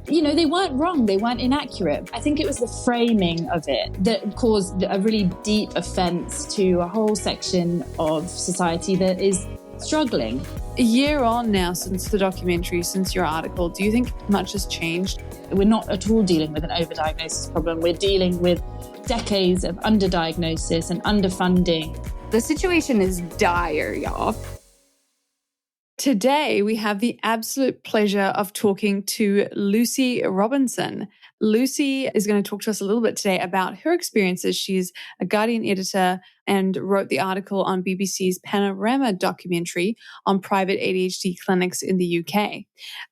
they weren't wrong. They weren't inaccurate. I think it was the framing of it that caused a really deep offense to a whole section of society that is struggling. A year on now since the documentary, since your article, do you think much has changed? We're not at all dealing with an overdiagnosis problem. We're dealing with decades of underdiagnosis and underfunding. The situation is dire, y'all. Today, we have the absolute pleasure of talking to Lucy Robinson. Lucy is going to talk to us a little bit today about her experiences. She's a Guardian editor and wrote the article on BBC's Panorama documentary on private ADHD clinics in the UK.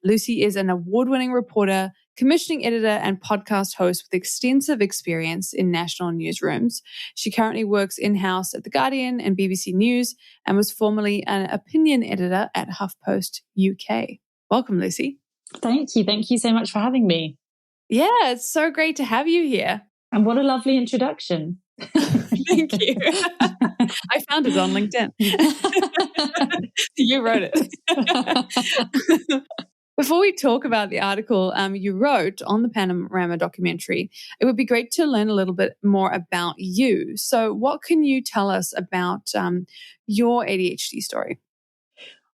Lucy is an award-winning reporter, commissioning editor and podcast host with extensive experience in national newsrooms. She currently works in-house at The Guardian and BBC News and was formerly an opinion editor at HuffPost UK. Welcome, Lucy. Thank you. Thank you so much for having me. Yeah, it's so great to have you here. And what a lovely introduction. Thank you. I found it on LinkedIn. You wrote it. Before we talk about the article you wrote on the Panorama documentary, it would be great to learn a little bit more about you. So what can you tell us about your ADHD story?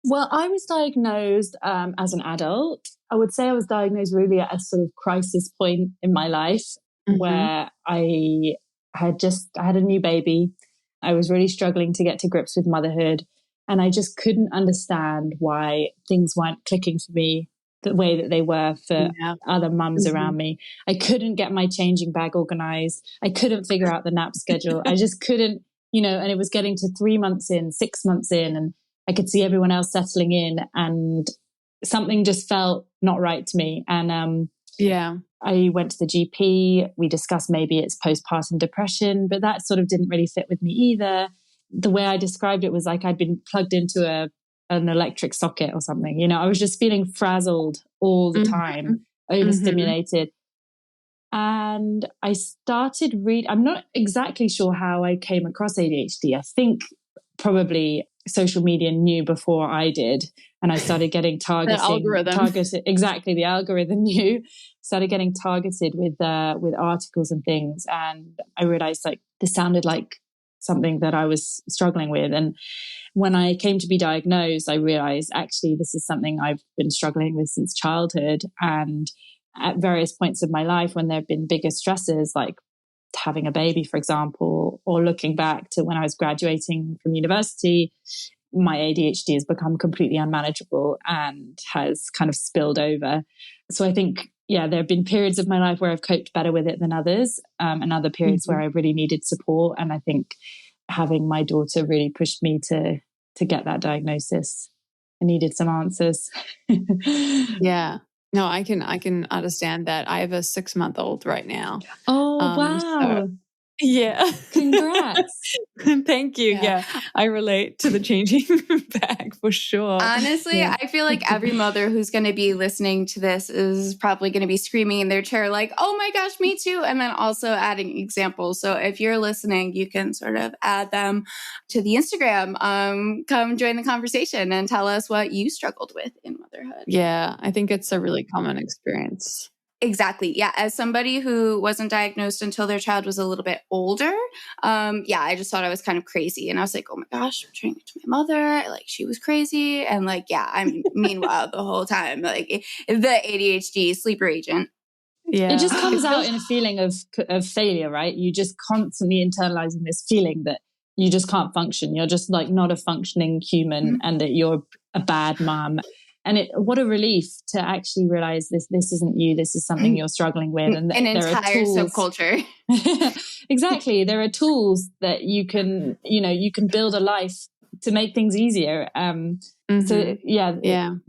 Well, I was diagnosed as an adult. I would say I was diagnosed really at a sort of crisis point in my life where I had a new baby. I was really struggling to get to grips with motherhood. And I just couldn't understand why things weren't clicking for me the way that they were for other mums around me. I couldn't get my changing bag organized. I couldn't figure out the nap schedule. I just couldn't, and it was getting to 3 months in, 6 months in, and I could see everyone else settling in and something just felt not right to me. And I went to the GP. We discussed maybe it's postpartum depression, but that sort of didn't really fit with me either. The way I described it was like I'd been plugged into an electric socket or something. I was just feeling frazzled all the time, overstimulated. And I started I'm not exactly sure how I came across ADHD. I think probably social media knew before I did. And I started getting targeted. Exactly, the algorithm knew. Started getting targeted with articles and things. And I realized this sounded like something that I was struggling with. And when I came to be diagnosed, I realized actually this is something I've been struggling with since childhood. And at various points of my life, when there have been bigger stresses, like having a baby, for example, or looking back to when I was graduating from university, my ADHD has become completely unmanageable and has kind of spilled over. So I think, there have been periods of my life where I've coped better with it than others, and other periods where I really needed support. And I think having my daughter really pushed me to get that diagnosis. I needed some answers. Yeah. No, I can understand that. I have a 6-month-old right now. Oh, wow. So, yeah. Congrats. Thank you. Yeah. I relate to the changing bag for sure. Honestly, I feel like every mother who's going to be listening to this is probably going to be screaming in their chair like, oh my gosh, me too. And then also adding examples. So if you're listening, you can sort of add them to the Instagram. Come join the conversation and tell us what you struggled with in motherhood. Yeah, I think it's a really common experience. Exactly. Yeah. As somebody who wasn't diagnosed until their child was a little bit older, I just thought I was kind of crazy. And I was like, oh my gosh, I'm turning to my mother. Like she was crazy. And I'm meanwhile the whole time, the ADHD sleeper agent. Yeah. It just comes out in a feeling of failure, right? You just constantly internalizing this feeling that you just can't function. You're just not a functioning human and that you're a bad mom. And what a relief to actually realize this isn't you. This is something you're struggling with. And an entire subculture. Exactly. There are tools that you can build a life to make things easier. So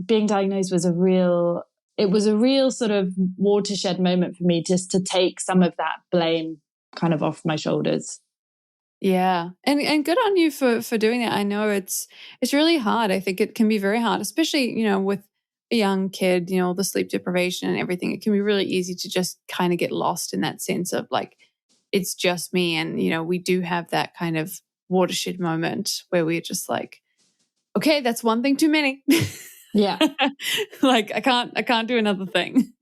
being diagnosed was a real sort of watershed moment for me, just to take some of that blame kind of off my shoulders. Yeah. And good on you for doing that. I know it's really hard. I think it can be very hard, especially, with a young kid, the sleep deprivation and everything. It can be really easy to just kind of get lost in that sense of it's just me. And, we do have that kind of watershed moment where we're just like, okay, that's one thing too many. Yeah. Like I can't do another thing.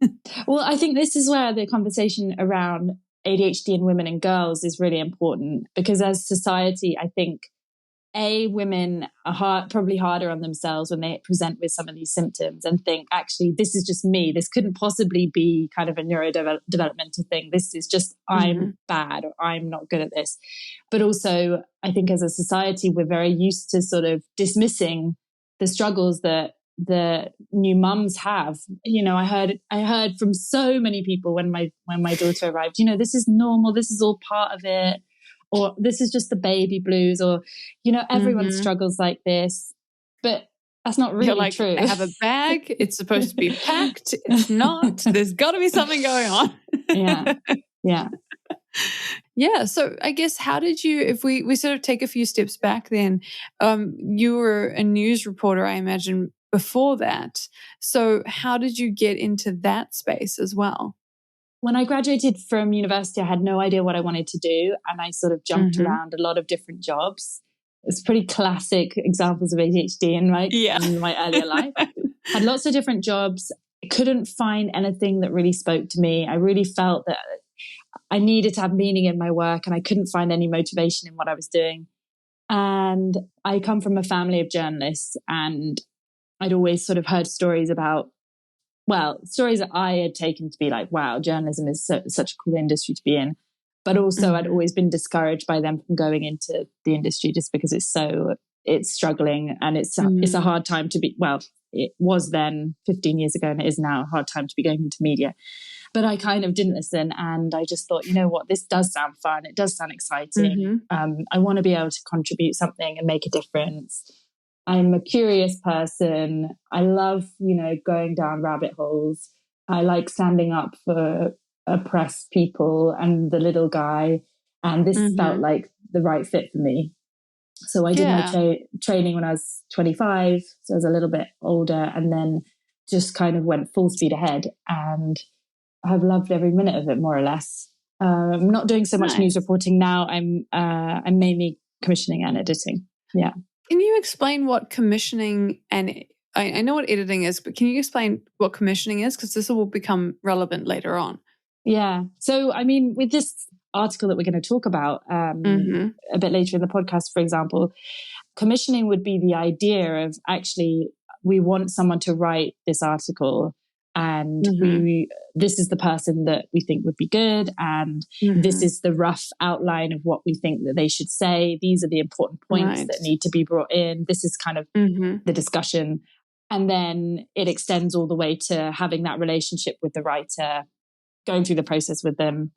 Well, I think this is where the conversation around ADHD in women and girls is really important, because as society, I think women are probably harder on themselves when they present with some of these symptoms and think, actually, this is just me. This couldn't possibly be kind of a neurodevelopmental thing. This is just, I'm bad, or I'm not good at this. But also, I think as a society, we're very used to sort of dismissing the struggles that the new mums have. You know, I heard from so many people when my daughter arrived, you know, this is normal. This is all part of it. Or this is just the baby blues, or, you know, everyone struggles like this. But that's not really true. I have a bag. It's supposed to be packed. It's not. There's got to be something going on. Yeah. Yeah. So I guess how did you, if we sort of take a few steps back then, you were a news reporter, I imagine, before that. So how did you get into that space as well? When I graduated from university, I had no idea what I wanted to do. And I sort of jumped around a lot of different jobs. It's pretty classic examples of ADHD in my earlier life. Had lots of different jobs. Couldn't find anything that really spoke to me. I really felt that I needed to have meaning in my work, and I couldn't find any motivation in what I was doing. And I come from a family of journalists, and I'd always sort of heard stories that I had taken to be like, wow, journalism is such a cool industry to be in. But also I'd always been discouraged by them from going into the industry just because it's struggling, and it's a hard time to be, well, it was then 15 years ago, and it is now a hard time to be going into media. But I kind of didn't listen, and I just thought, you know what, this does sound fun. It does sound exciting. I want to be able to contribute something and make a difference. I'm a curious person. I love, you know, going down rabbit holes. I like standing up for oppressed people and the little guy. And this felt like the right fit for me. So I did my training when I was 25. So I was a little bit older, and then just kind of went full speed ahead. And I've loved every minute of it, more or less. I'm not doing so much news reporting now. I'm mainly commissioning and editing. Yeah. Can you explain what commissioning and I know what editing is, but can you explain what commissioning is? Because this will become relevant later on. Yeah. So, I mean, with this article that we're going to talk about a bit later in the podcast, for example, commissioning would be the idea of actually we want someone to write this article, and this is the person that we think would be good, and this is the rough outline of what we think that they should say. These are the important points that need to be brought in. This is kind of the discussion. And then it extends all the way to having that relationship with the writer, going through the process with them.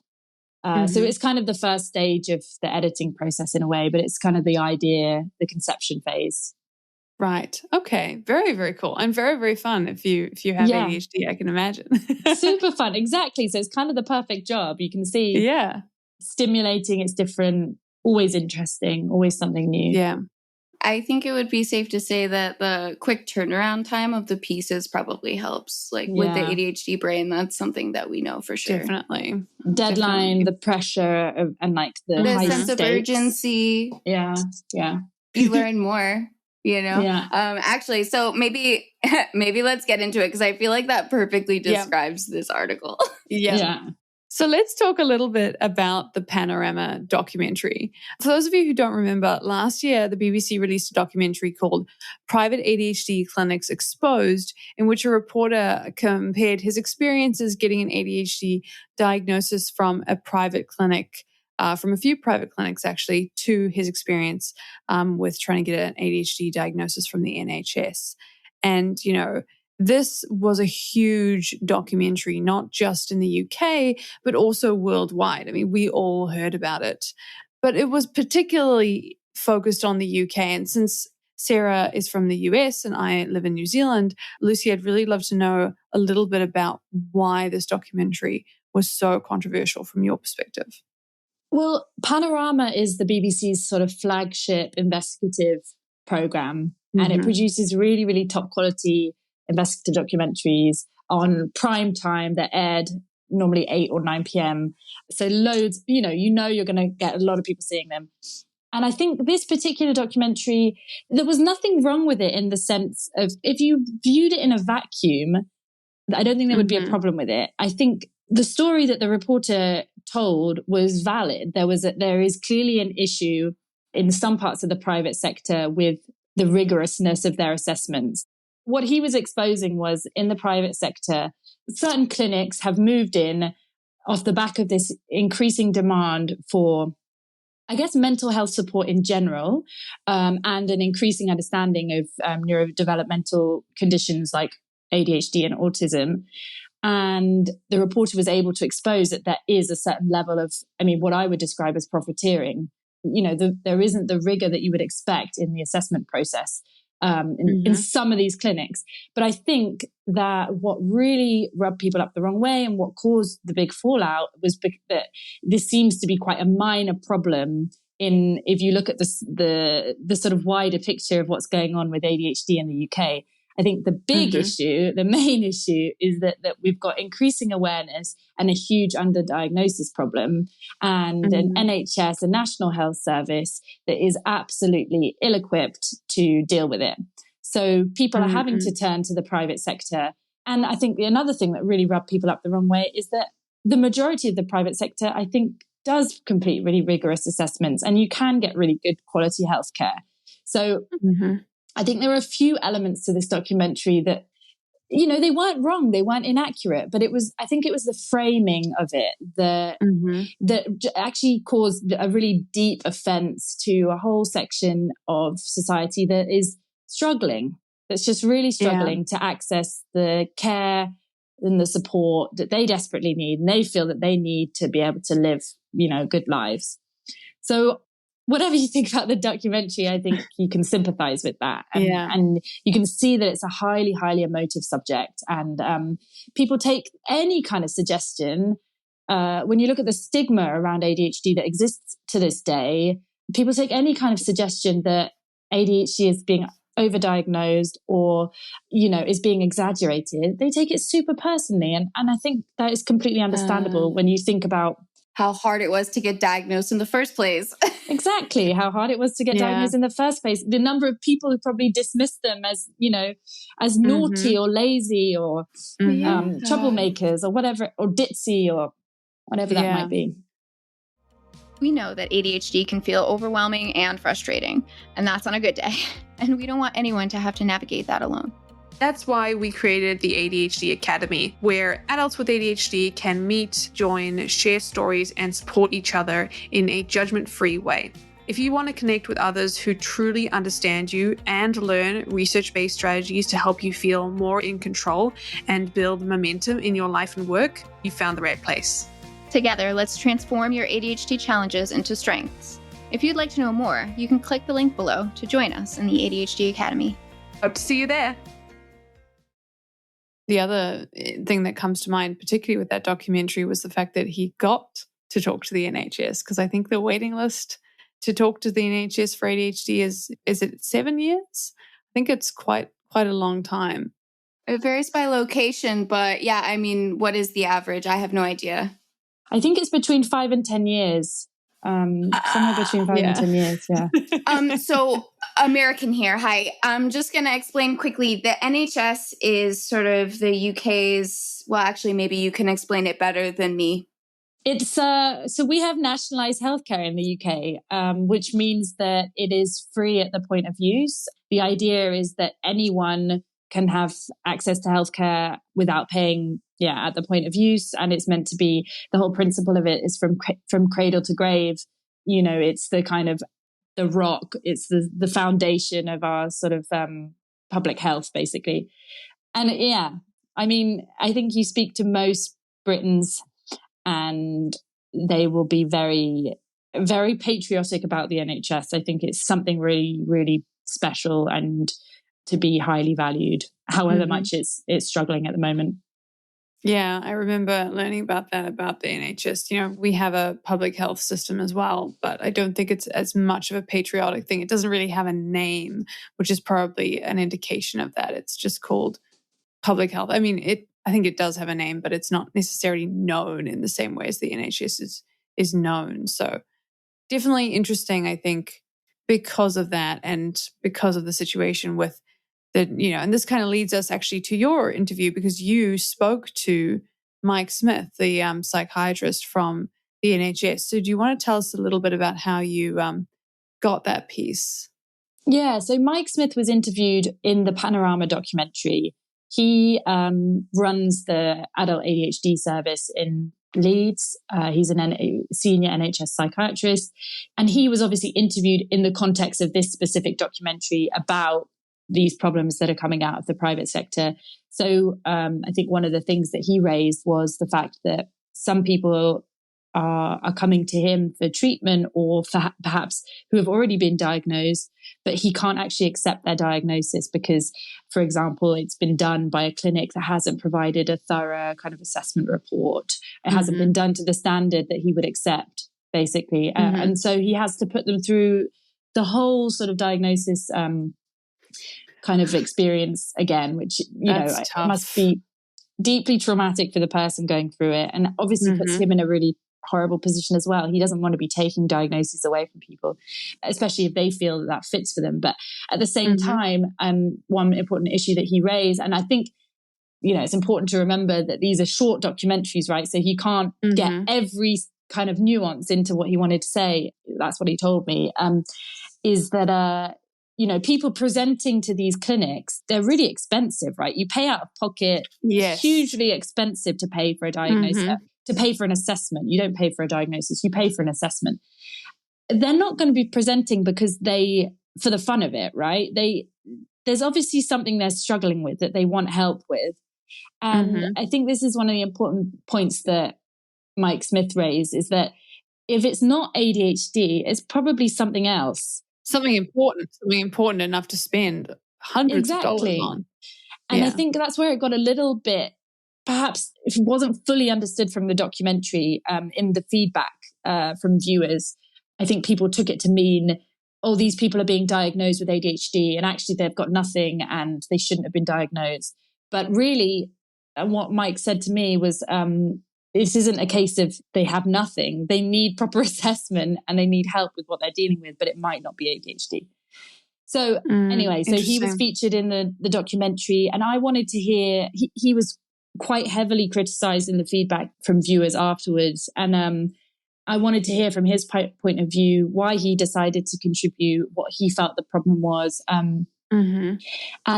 So it's kind of the first stage of the editing process in a way, but it's kind of the idea, the conception phase. Right. Okay. Very, very cool. And very, very fun if you have ADHD, I can imagine. Super fun. Exactly. So it's kind of the perfect job. You can see. Yeah. Stimulating. It's different. Always interesting. Always something new. Yeah. I think it would be safe to say that the quick turnaround time of the pieces probably helps. Like with the ADHD brain, that's something that we know for sure. Definitely. Deadline, the pressure and like the high sense of urgency. Yeah. You learn more. You know, yeah. Actually, so maybe let's get into it, because I feel like that perfectly describes this article. Yeah. So let's talk a little bit about the Panorama documentary. For those of you who don't remember, last year the BBC released a documentary called Private ADHD Clinics Exposed, in which a reporter compared his experiences getting an ADHD diagnosis from a private clinic. From a few private clinics, actually, to his experience with trying to get an ADHD diagnosis from the NHS. And, you know, this was a huge documentary, not just in the UK, but also worldwide. I mean, we all heard about it. But it was particularly focused on the UK. And since Sarah is from the US and I live in New Zealand, Lucy, I'd really love to know a little bit about why this documentary was so controversial from your perspective. Well, Panorama is the BBC's sort of flagship investigative program, and it produces really, really top quality investigative documentaries on prime time that aired normally 8 or 9 p.m. So loads, you know, you're going to get a lot of people seeing them. And I think this particular documentary, there was nothing wrong with it in the sense of if you viewed it in a vacuum, I don't think there would be a problem with it. I think the story that the reporter told was valid. There is clearly an issue in some parts of the private sector with the rigorousness of their assessments. What he was exposing was in the private sector, certain clinics have moved in off the back of this increasing demand for, I guess, mental health support in general, and an increasing understanding of neurodevelopmental conditions like ADHD and autism. And the reporter was able to expose that there is a certain level of, what I would describe as profiteering. There isn't the rigor that you would expect in the assessment process in some of these clinics. But I think that what really rubbed people up the wrong way and what caused the big fallout was that this seems to be quite a minor problem if you look at the sort of wider picture of what's going on with ADHD in the UK. I think the big issue, the main issue, is that we've got increasing awareness and a huge underdiagnosis problem, and an NHS, a National Health Service, that is absolutely ill-equipped to deal with it. So people are having to turn to the private sector. And I think another thing that really rubbed people up the wrong way is that the majority of the private sector, I think, does complete really rigorous assessments, and you can get really good quality healthcare. So I think there are a few elements to this documentary that, they weren't wrong, they weren't inaccurate, but I think it was the framing of it that actually caused a really deep offense to a whole section of society that is struggling, that's just really struggling to access the care and the support that they desperately need, and they feel that they need to be able to live, good lives. So whatever you think about the documentary, I think you can sympathize with that. And you can see that it's a highly, highly emotive subject. And people take any kind of suggestion. When you look at the stigma around ADHD that exists to this day, people take any kind of suggestion that ADHD is being overdiagnosed or, is being exaggerated. They take it super personally. And I think that is completely understandable when you think about how hard it was to get diagnosed in the first place. Exactly. How hard it was to get diagnosed in the first place. The number of people who probably dismissed them as, as naughty or lazy or troublemakers or whatever, or ditzy or whatever that might be. We know that ADHD can feel overwhelming and frustrating, and that's on a good day. And we don't want anyone to have to navigate that alone. That's why we created the ADHD Academy, where adults with ADHD can meet, join, share stories, and support each other in a judgment-free way. If you want to connect with others who truly understand you and learn research-based strategies to help you feel more in control and build momentum in your life and work, you found the right place. Together, let's transform your ADHD challenges into strengths. If you'd like to know more, you can click the link below to join us in the ADHD Academy. Hope to see you there. The other thing that comes to mind, particularly with that documentary, was the fact that he got to talk to the NHS, because I think the waiting list to talk to the NHS for ADHD is it 7 years? I think it's quite a long time. It varies by location, but what is the average? I have no idea. I think it's between 5 and 10 years. Somewhere between 5 and 10 years, yeah. So American here. Hi. I'm just going to explain quickly. The NHS is sort of the UK's, well, actually, maybe you can explain it better than me. It's so we have nationalised healthcare in the UK, which means that it is free at the point of use. The idea is that anyone can have access to healthcare without paying, at the point of use. And it's meant to be, the whole principle of it is from cradle to grave. It's the kind of the rock, it's the foundation of our sort of public health, basically. And I think you speak to most Britons and they will be very, very patriotic about the NHS. I think it's something really, really special and to be highly valued, however much it's struggling at the moment. Yeah, I remember learning about that, about the NHS. We have a public health system as well, but I don't think it's as much of a patriotic thing. It doesn't really have a name, which is probably an indication of that. It's just called public health. I think it does have a name, but it's not necessarily known in the same way as the NHS is known. So definitely interesting, I think, because of that and because of the situation with the, and this kind of leads us actually to your interview, because you spoke to Mike Smith, the psychiatrist from the NHS. So do you want to tell us a little bit about how you got that piece? Yeah, so Mike Smith was interviewed in the Panorama documentary. He runs the adult ADHD service in Leeds. He's a senior NHS psychiatrist. And he was obviously interviewed in the context of this specific documentary about these problems that are coming out of the private sector. So I think one of the things that he raised was the fact that some people are coming to him for treatment, or for perhaps who have already been diagnosed, but he can't actually accept their diagnosis because, for example, it's been done by a clinic that hasn't provided a thorough kind of assessment report. It hasn't been done to the standard that he would accept, basically. And so he has to put them through the whole sort of diagnosis kind of experience again, which, must be deeply traumatic for the person going through it, and obviously puts him in a really horrible position as well. He doesn't want to be taking diagnoses away from people, especially if they feel that fits for them. But at the same time, one important issue that he raised, and I think, it's important to remember that these are short documentaries, right? So he can't get every kind of nuance into what he wanted to say. That's what he told me, is that, people presenting to these clinics, they're really expensive, right? You pay out of pocket. Yes. Hugely expensive to pay for a diagnosis, to pay for an assessment. You don't pay for a diagnosis, you pay for an assessment. They're not going to be presenting because for the fun of it, right? There's obviously something they're struggling with that they want help with. And I think this is one of the important points that Mike Smith raised, is that if it's not ADHD, it's probably something else. Something important enough to spend hundreds of dollars on. And I think that's where it got a little bit, perhaps if it wasn't fully understood from the documentary, in the feedback from viewers, I think people took it to mean, oh, these people are being diagnosed with ADHD and actually they've got nothing and they shouldn't have been diagnosed. But really, what Mike said to me was, this isn't a case of they have nothing. They need proper assessment and they need help with what they're dealing with, but it might not be ADHD. So anyway, so he was featured in the documentary, and I wanted to hear, he was quite heavily criticized in the feedback from viewers afterwards. And I wanted to hear from his point of view why he decided to contribute, what he felt the problem was, and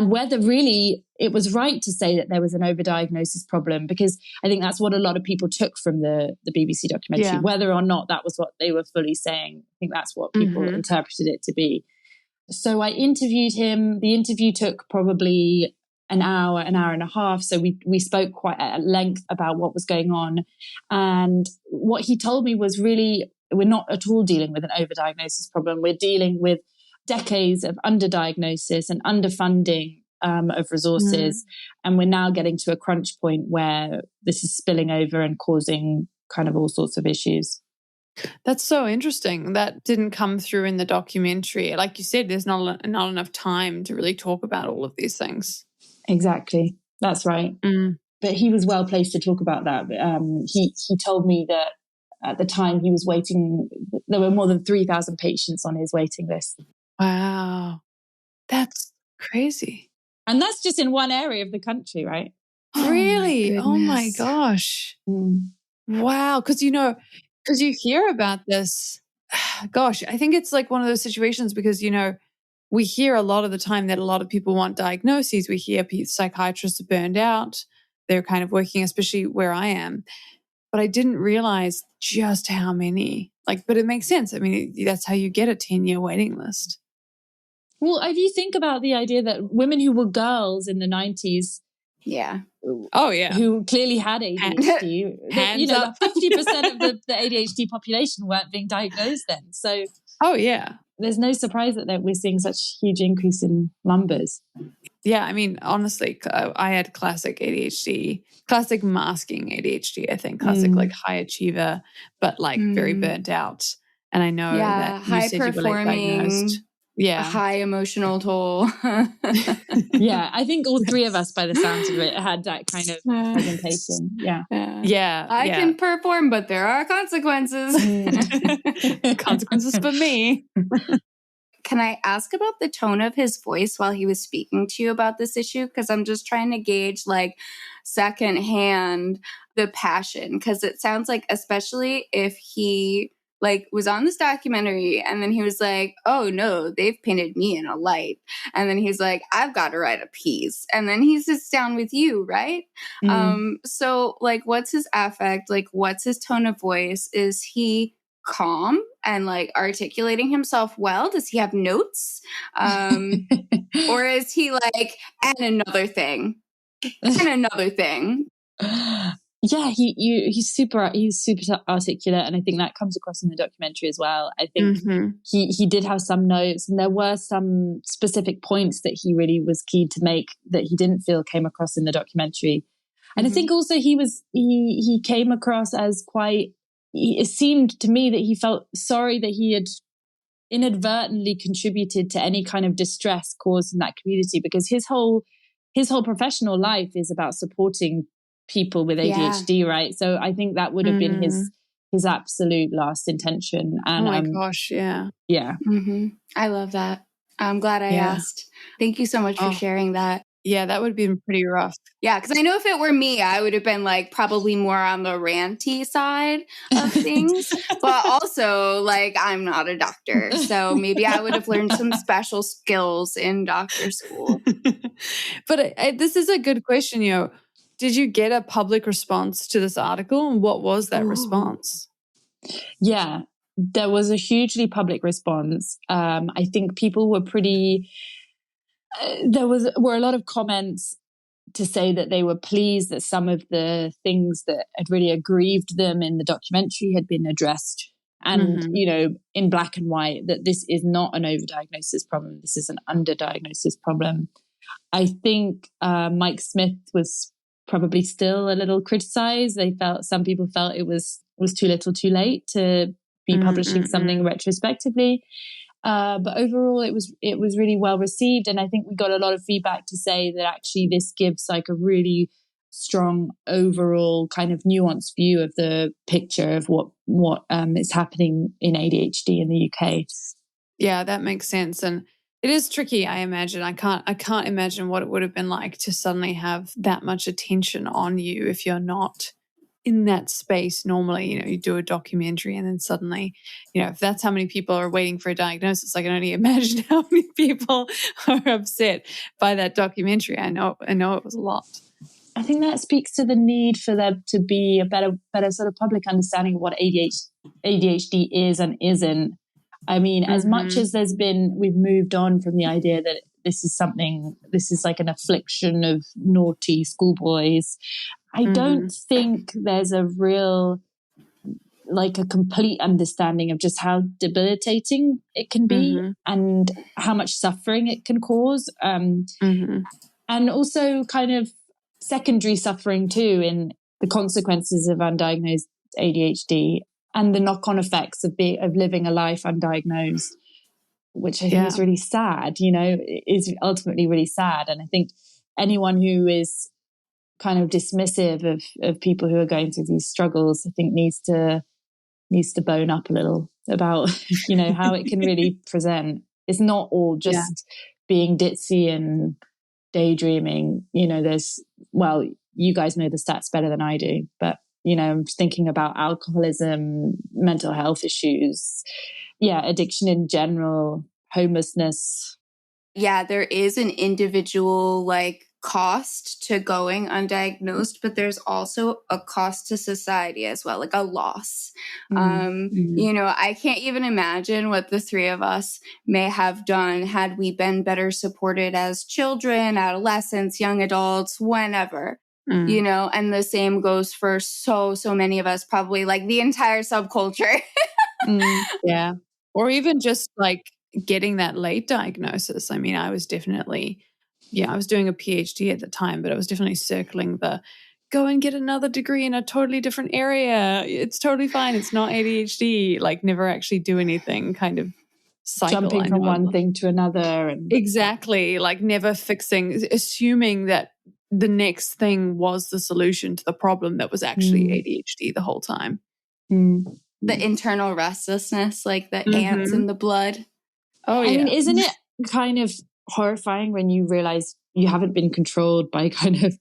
whether really it was right to say that there was an overdiagnosis problem, because I think that's what a lot of people took from the BBC documentary, whether or not that was what they were fully saying. I think that's what people interpreted it to be. So I interviewed him. The interview took probably an hour and a half. So we spoke quite at length about what was going on. And what he told me was really, we're not at all dealing with an overdiagnosis problem. We're dealing with decades of underdiagnosis and underfunding of resources. And we're now getting to a crunch point where this is spilling over and causing kind of all sorts of issues. That's so interesting. That didn't come through in the documentary. Like you said, there's not enough time to really talk about all of these things. Exactly. That's right. But he was well placed to talk about that. He told me that at the time he was waiting, there were more than 3,000 patients on his waiting list. Wow. That's crazy. And that's just in one area of the country, right? Really? Oh my gosh. Wow. Because you hear about this, gosh, I think it's like one of those situations because, we hear a lot of the time that a lot of people want diagnoses. We hear psychiatrists are burned out. They're kind of working, especially where I am. But I didn't realize just how many. But it makes sense. I mean, that's how you get a 10-year waiting list. Well, if you think about the idea that women who were girls in the 90s, who clearly had ADHD, 50% of the ADHD population weren't being diagnosed then. So, there's no surprise that we're seeing such huge increase in numbers. Yeah, I mean, honestly, I had classic ADHD, classic masking ADHD, I think, classic high achiever, but very burnt out. And I know that you said you were diagnosed. A high emotional toll. Yeah, I think all three of us, by the sounds of it, had that kind of presentation. Yeah. I can perform, but there are consequences. Consequences for me. Can I ask about the tone of his voice while he was speaking to you about this issue? Because I'm just trying to gauge like secondhand the passion, because it sounds like, especially if he like was on this documentary and then he was like, oh no, they've painted me in a light. And then he's like, I've got to write a piece. And then he sits down with you, right? So like, what's his affect? Like, what's his tone of voice? Is he calm and like articulating himself well? Does he have notes? Or is he like, and another thing, and another thing? Yeah, he's super articulate, and I think that comes across in the documentary as well. I think he did have some notes, and there were some specific points that he really was keen to make that he didn't feel came across in the documentary. And I think also he came across as quite. It seemed to me that he felt sorry that he had inadvertently contributed to any kind of distress caused in that community, because his whole professional life is about supporting people with ADHD, right? So I think that would have been his absolute last intention. And oh my gosh, yeah. I love that. I'm glad I asked. Thank you so much for sharing that. Yeah, that would have been pretty rough. Yeah, because I know if it were me, I would have been like probably more on the ranty side of things. But also, like, I'm not a doctor. So maybe I would have learned some special skills in doctor school. But this is a good question, Did you get a public response to this article? And what was that response? Yeah, there was a hugely public response. I think people were pretty... There were a lot of comments to say that they were pleased that some of the things that had really aggrieved them in the documentary had been addressed. And, in black and white, that this is not an overdiagnosis problem. This is an underdiagnosis problem. I think Mike Smith was probably still a little criticized. Some people felt it was too little too late to be publishing something retrospectively. But overall, it was really well received. And I think we got a lot of feedback to say that actually this gives like a really strong overall kind of nuanced view of the picture of what is happening in ADHD in the UK. Yeah, that makes sense. And it is tricky, I imagine. I can't imagine what it would have been like to suddenly have that much attention on you if you're not in that space normally. You do a documentary and then suddenly, if that's how many people are waiting for a diagnosis, I can only imagine how many people are upset by that documentary. I know it was a lot. I think that speaks to the need for there to be a better sort of public understanding of what ADHD is and isn't. I mean, as much as we've moved on from the idea that this is like an affliction of naughty schoolboys. I don't think there's a real, like a complete understanding of just how debilitating it can be and how much suffering it can cause. And also kind of secondary suffering too in the consequences of undiagnosed ADHD and the knock-on effects of living a life undiagnosed, which I think is really sad, is ultimately really sad. And I think anyone who is kind of dismissive of people who are going through these struggles, I think needs to bone up a little about, how it can really present. It's not all just being ditzy and daydreaming. You guys know the stats better than I do, but, I'm thinking about alcoholism, mental health issues, addiction in general, homelessness. Yeah, there is an individual cost to going undiagnosed, but there's also a cost to society as well, like a loss. I can't even imagine what the three of us may have done had we been better supported as children, adolescents, young adults, whenever. And the same goes for so many of us, probably like the entire subculture. Yeah. Or even just like getting that late diagnosis. I mean, I was definitely, I was doing a PhD at the time, but I was definitely circling the go and get another degree in a totally different area. It's totally fine. It's not ADHD. Like never actually do anything kind of cycle. Jumping from one thing to another. And exactly. Like never fixing, assuming that the next thing was the solution to the problem that was actually ADHD the whole time. The internal restlessness, like the ants in the blood. Oh, I mean, yeah. isn't it kind of horrifying when you realize you haven't been controlled by kind of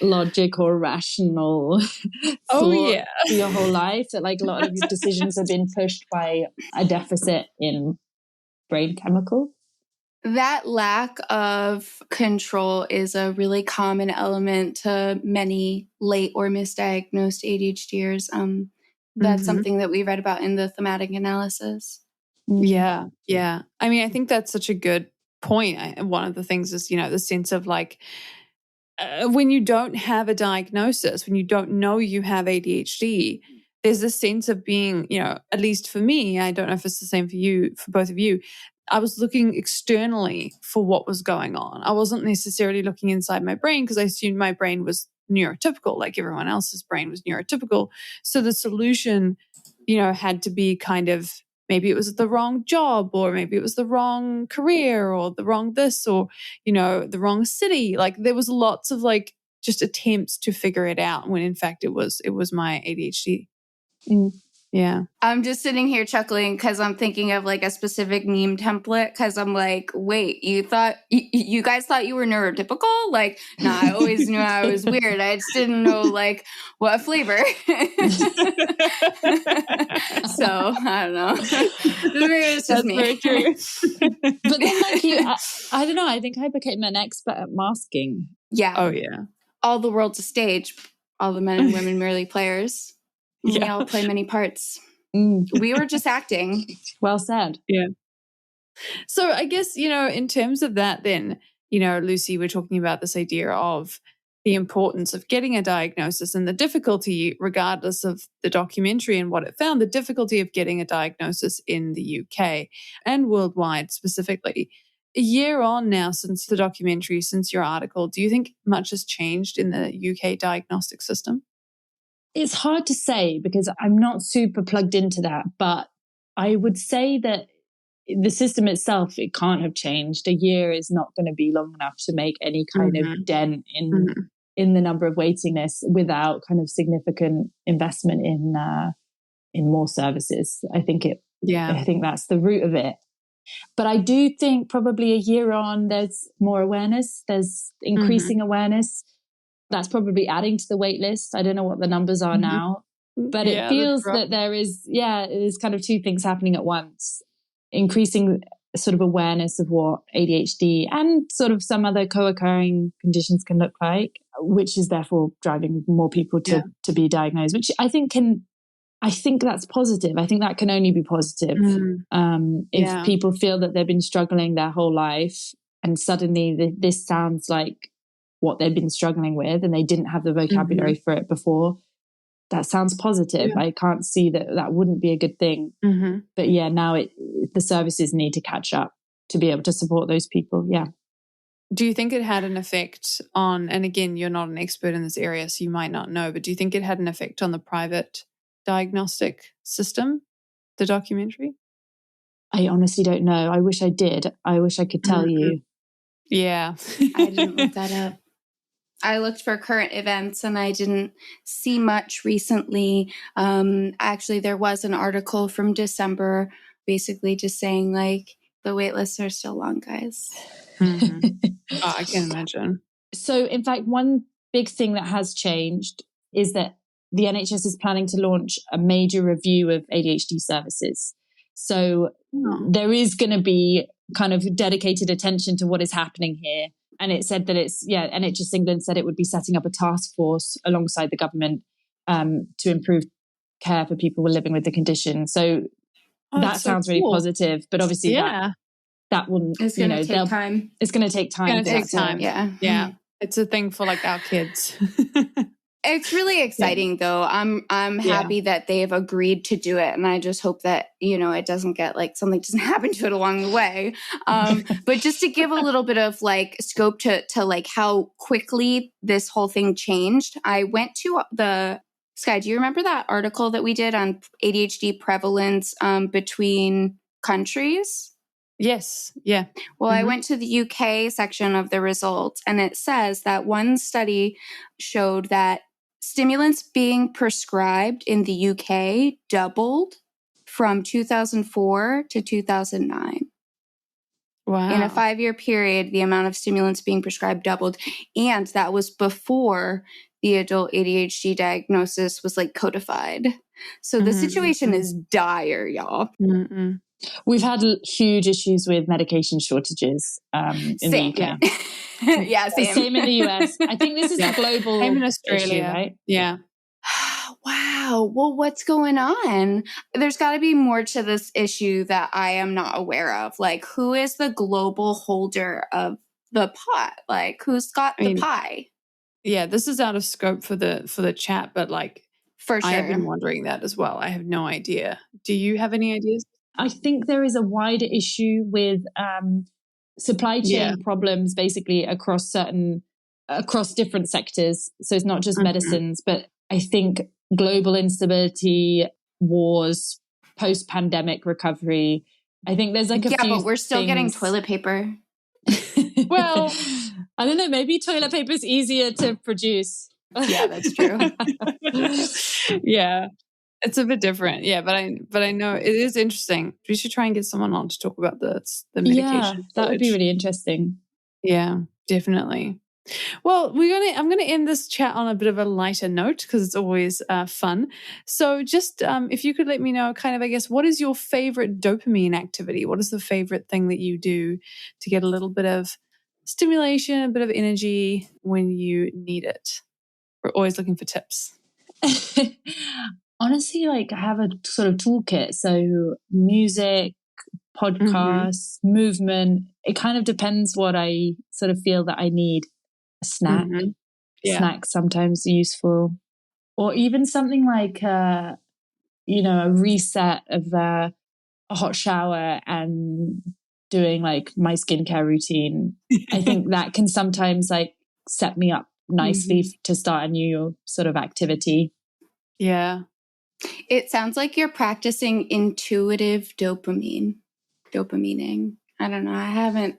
logic or rational Oh, thought yeah. for your whole life? That like a lot of your decisions have been pushed by a deficit in brain chemical? That lack of control is a really common element to many late or misdiagnosed ADHDers. That's something that we read about in the thematic analysis. Yeah. Yeah. I mean, I think that's such a good point. One of the things is, the sense of like, when you don't have a diagnosis, when you don't know you have ADHD, there's a sense of being, at least for me, I don't know if it's the same for you, for both of you. I was looking externally for what was going on. I wasn't necessarily looking inside my brain because I assumed my brain was neurotypical, like everyone else's brain was neurotypical. So the solution, had to be kind of, maybe it was the wrong job, or maybe it was the wrong career, or the wrong this, or, the wrong city. Like there was lots of like just attempts to figure it out when in fact it was my ADHD. Yeah. I'm just sitting here chuckling because I'm thinking of like a specific meme template because I'm like, wait, you guys thought you were neurotypical? Like, no, I always knew I was weird. I just didn't know like what flavor. So I don't know. Maybe it's just me. Very true. But then like I don't know, I think I became an expert at masking. Yeah. Oh, yeah. All the world's a stage. All the men and women merely players. We all play many parts. We were just acting. Well said. Yeah. So I guess, in terms of that then, Lucy, we're talking about this idea of the importance of getting a diagnosis and the difficulty, regardless of the documentary and what it found, the difficulty of getting a diagnosis in the UK and worldwide specifically. A year on now since the documentary, since your article, do you think much has changed in the UK diagnostic system? It's hard to say because I'm not super plugged into that, but I would say that the system itself, it can't have changed. A year is not going to be long enough to make any kind of dent in the number of waiting lists without kind of significant investment in more services. I think that's the root of it. But I do think probably a year on, there's more awareness. There's increasing awareness. That's probably adding to the wait list. I don't know what the numbers are now, but it feels that there's kind of two things happening at once. Increasing sort of awareness of what ADHD and sort of some other co-occurring conditions can look like, which is therefore driving more people to be diagnosed, which I think that's positive. I think that can only be positive. If people feel that they've been struggling their whole life and suddenly this sounds like what they've been struggling with and they didn't have the vocabulary for it before, that sounds positive. I can't see that wouldn't be a good thing. But now the services need to catch up to be able to support those people. Yeah. Do you think it had an effect on, and again, you're not an expert in this area, so you might not know, but do you think it had an effect on the private diagnostic system, the documentary? I honestly don't know. I wish I did. I wish I could tell you. Yeah. I didn't look that up. I looked for current events and I didn't see much recently. Actually, there was an article from December basically just saying like the wait lists are still long, guys. Oh, I can imagine. So in fact, one big thing that has changed is that the NHS is planning to launch a major review of ADHD services. So there is going to be kind of dedicated attention to what is happening here. And it said that NHS England said it would be setting up a task force alongside the government to improve care for people living with the condition. So that sounds really positive, but obviously that wouldn't, it's going to take time. It's going to take time. It's going to take time. Yeah. It's a thing for like our kids. It's really exciting though. I'm happy that they've agreed to do it. And I just hope that, it doesn't get like something doesn't happen to it along the way. But just to give a little bit of like scope to like how quickly this whole thing changed. I went to Sky, do you remember that article that we did on ADHD prevalence between countries? Yes. Yeah. Well, I went to the UK section of the results and it says that one study showed that stimulants being prescribed in the UK doubled from 2004 to 2009. Wow. In a 5-year period, the amount of stimulants being prescribed doubled. And that was before the adult ADHD diagnosis was like codified. So the situation is dire, y'all. We've had huge issues with medication shortages in the UK. Yeah, same. Same in the US. I think this is a global Same in Australia, issue, right? Yeah. Wow. Well, what's going on? There's got to be more to this issue that I am not aware of. Like, who is the global holder of the pot? Like, who's got the pie? Yeah, this is out of scope for the chat, but like, for sure, I have been wondering that as well. I have no idea. Do you have any ideas? I think there is a wider issue with supply chain problems, basically across different sectors. So it's not just medicines, but I think global instability, wars, post-pandemic recovery. I think there's like a few but we're still getting toilet paper. Well, I don't know. Maybe toilet paper is easier to produce. Yeah, that's true. Yeah, it's a bit different. Yeah, but I know it is interesting. We should try and get someone on to talk about the medication. Yeah, that would be really interesting. Yeah, definitely. Well, I'm gonna end this chat on a bit of a lighter note because it's always fun. So, just if you could let me know, kind of, I guess, what is your favorite dopamine activity? What is the favorite thing that you do to get a little bit of stimulation, a bit of energy when you need it? We're always looking for tips. Honestly, like I have a sort of toolkit. So music, podcasts, movement. It kind of depends what I sort of feel that I need. A snack. Snacks sometimes are useful. Or even something like, a reset of a hot shower and doing like my skincare routine. I think that can sometimes like set me up nicely to start a new sort of activity. Yeah. It sounds like you're practicing intuitive dopamining. I don't know. I haven't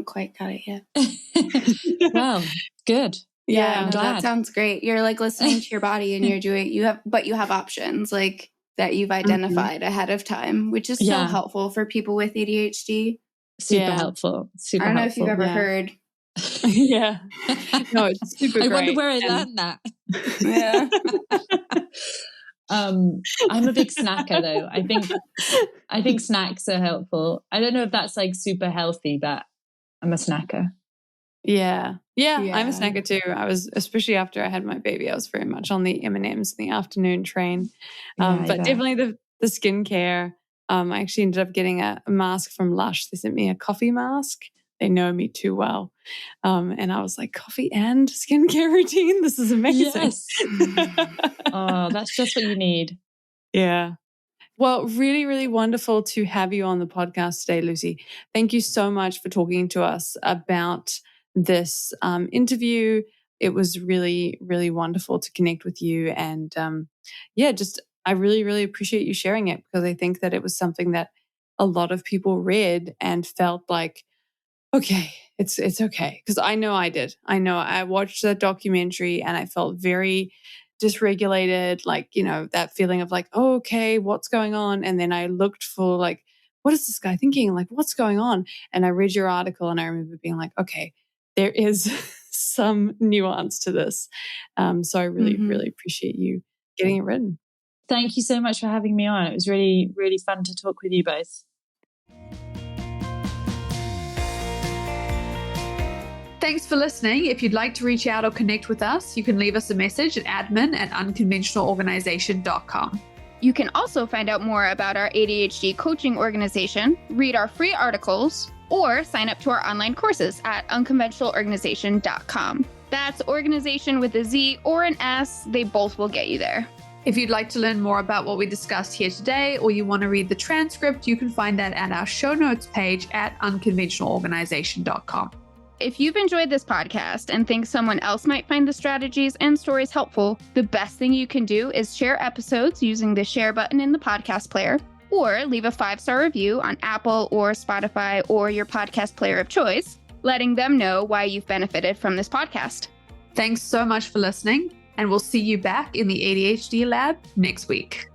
quite got it yet. Well, good. Yeah, I'm glad. That sounds great. You're like listening to your body and you have options like that you've identified ahead of time, which is so helpful for people with ADHD. Super helpful. Super I don't know helpful. if you've ever heard. Yeah. No, it's super great. I wonder where I learned that. Yeah. I'm a big snacker though. I think snacks are helpful. I don't know if that's like super healthy, but I'm a snacker. Yeah, I'm a snacker too. I was, especially after I had my baby, I was very much on the M&Ms in the afternoon train. But definitely the skincare. I actually ended up getting a mask from Lush. They sent me a coffee mask. They know me too well. And I was like, coffee and skincare routine? This is amazing. Yes. Oh, that's just what you need. Yeah. Well, really, really wonderful to have you on the podcast today, Lucy. Thank you so much for talking to us about this interview. It was really, really wonderful to connect with you. And I really, really appreciate you sharing it because I think that it was something that a lot of people read and felt like, okay, it's okay. Because I know I did. I know I watched that documentary and I felt very dysregulated, like, that feeling of like, oh, okay, what's going on? And then I looked for like, what is this guy thinking? Like, what's going on? And I read your article and I remember being like, okay, there is some nuance to this. So I really, really appreciate you getting it written. Thank you so much for having me on. It was really, really fun to talk with you both. Thanks for listening. If you'd like to reach out or connect with us, you can leave us a message at admin@unconventionalorganization.com. You can also find out more about our ADHD coaching organization, read our free articles, or sign up to our online courses at unconventionalorganization.com. That's organization with a Z or an S. They both will get you there. If you'd like to learn more about what we discussed here today, or you want to read the transcript, you can find that at our show notes page at unconventionalorganization.com. If you've enjoyed this podcast and think someone else might find the strategies and stories helpful, the best thing you can do is share episodes using the share button in the podcast player, or leave a 5-star review on Apple or Spotify or your podcast player of choice, letting them know why you've benefited from this podcast. Thanks so much for listening, and we'll see you back in the ADHD Lab next week.